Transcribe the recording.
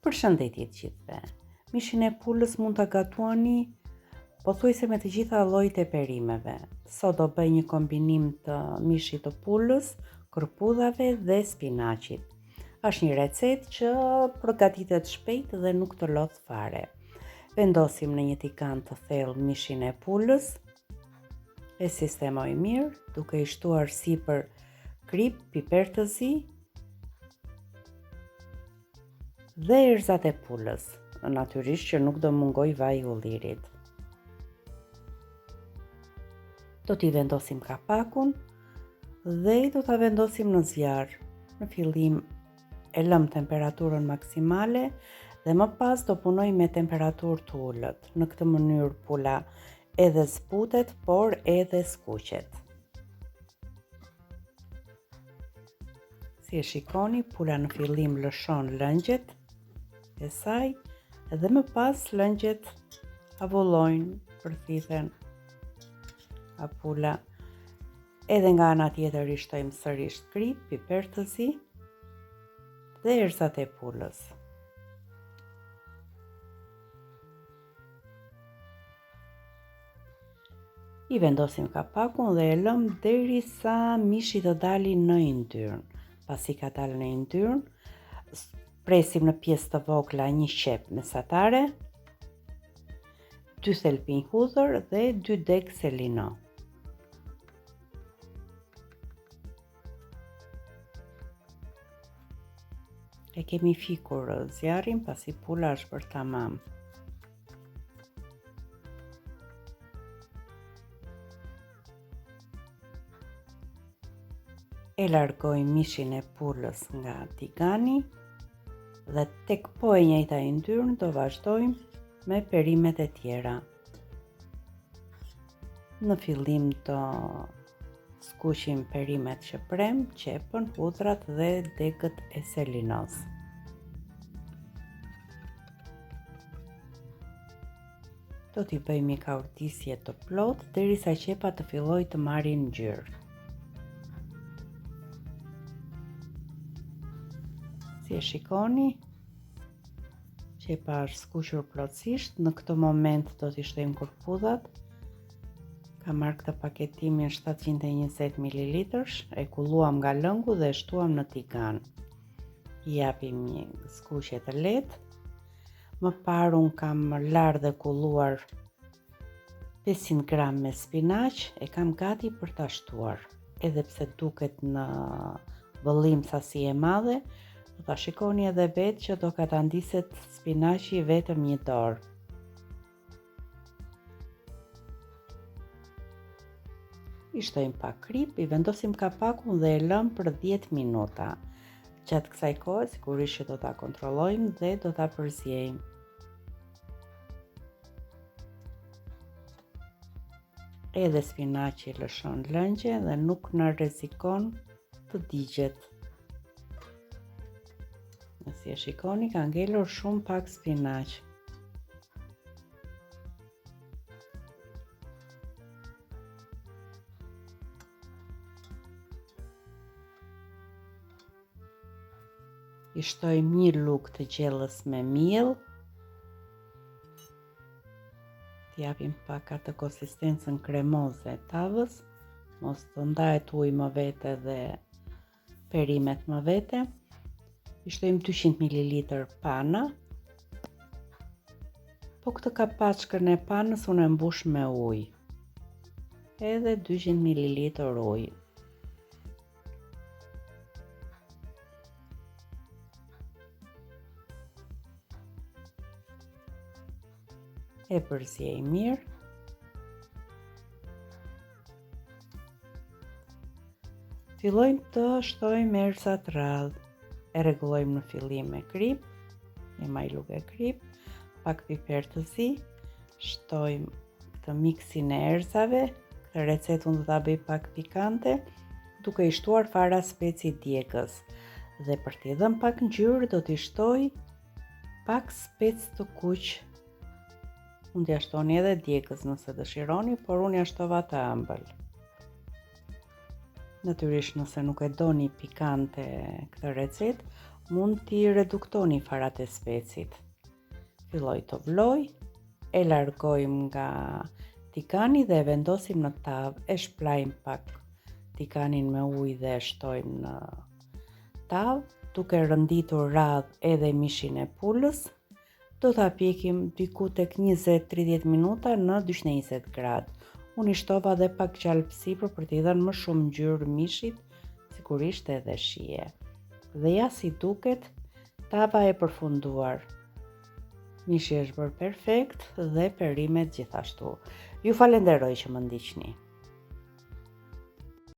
Përshëndetje të gjithëve. Mishin e pulës mund ta gatuani pothuajse me të gjitha llojet e perimeve. Sot do bëj një kombinim të mishit të pulës, kërpudhave dhe spinaqit. Është një recetë që përgatitet shpejt dhe nuk të lodh fare. Vendosim në një tigan të thellë mishin e pulës. E sistemoj mirë, duke i shtuar sipër krip, piper të zi dhe erëzat e pulës, natyrisht që nuk do mungoj vaji i ullirit. Do t'i vendosim kapakun dhe i do ta vendosim në zjarr. Në fillim e lëm temperaturën maksimale dhe më pas do punoj me temperaturë të ulët. Në këtë mënyrë pula edhe zbutet, por edhe skuqet. Si e shikoni, pula në fillim lëshon lëngjet e saj dhe më pas lëngjet avullojnë, përthithen a pula. Edhe nga ana tjetër i shtojmë sërish krip, piper të zi dhe erëzat e pulës. I vendosim kapakun dhe e lëm derisa mishi të dalë në yndyrn. Pasi ka dalë në yndyrn, presim në pjesë të vogla një qep mesatare, 2 thelpinj hudhër dhe 2 deg selino. E kemi fikur zjarrin pasi pula është bërë tamam. E largoj mishin e pulës nga tigani dhe tek po e njëjta yndyrn do vazhdojmë me perimet e tjera. Në fillim do skuqim perimet që prem, qepën, hudhrat dhe degët e selinos. Do t'i bëjmë një kaurtisje të plotë derisa qepa të fillojë të marrin ngjyrë. Si e shikoni, qepa është skuqur plotësisht. Në këtë moment do t'i shtojmë kërpudhat. Kam marrë këtë paketimin 720 ml, e kulluam nga lëngu dhe e shtuam në tigan. I japim një skuqje të lehtë. Më parë unë kam larë dhe kulluar 500 gram me spinaq, e kam gati për ta shtuar. Edhe pse duket në vëllim sasi e madhe, do ta shikoni edhe vetë që do ka ta ndiset spinaqi vetëm një dorë. I shtojmë pak krip, i vendosim kapakun dhe e lëm për 10 minuta. Gjatë kësaj kohe sigurisht që do ta kontrollojmë dhe do ta përziejmë. Edhe spinaqi lëshon lëngje dhe nuk na rrezikon të digjet. Si e shikoni, ka ngelur shumë pak spinaq. I shtojmë një lugë të gjellës me miell. T'i japim pak atë konsistencën kremoze e tavës, mos të ndahet ujë më vete dhe perimet më vete. I shtojmë 200 ml pana. Po këtë kapaçkën e panës unë e mbush me ujë. Edhe 200 ml ujë. E përziej mirë. Fillojmë të shtojmë erëzat rradh. E rregullojmë në fillim me krip, një majlugë e krip, pak piper të zi, shtojmë këtë miksin e erëzave. Këtë recetë unë do ta bëj pak pikante, duke i shtuar fara speci djegës. Dhe për t'i dhënë pak ngjyrë do t'i shtoj pak spec të kuq. Mund t'ia shtoni edhe djegës nëse dëshironi, por unë ja shtova të ëmbël. Natyrisht nëse nuk e doni pikante këtë recetë, mund t'i reduktoni farat e specit. Filloj të vloj, e largojmë nga tikani dhe e vendosim në tavë, e shplajmë pak tikanin me ujë dhe e shtojmë në tavë, duke rënditur radh edhe mishin e pulës. Do ta pjekim diku tek 20-30 minuta në 220 gradë. Unë i shtova dhe pak gjalp sipër për t'i dhënë më shumë ngjyrë mishit, sigurisht edhe shije. Dhe ja si duket, tava e përfunduar. Mishi është bërë perfekt dhe perimet gjithashtu. Ju falenderoj që më ndiqni.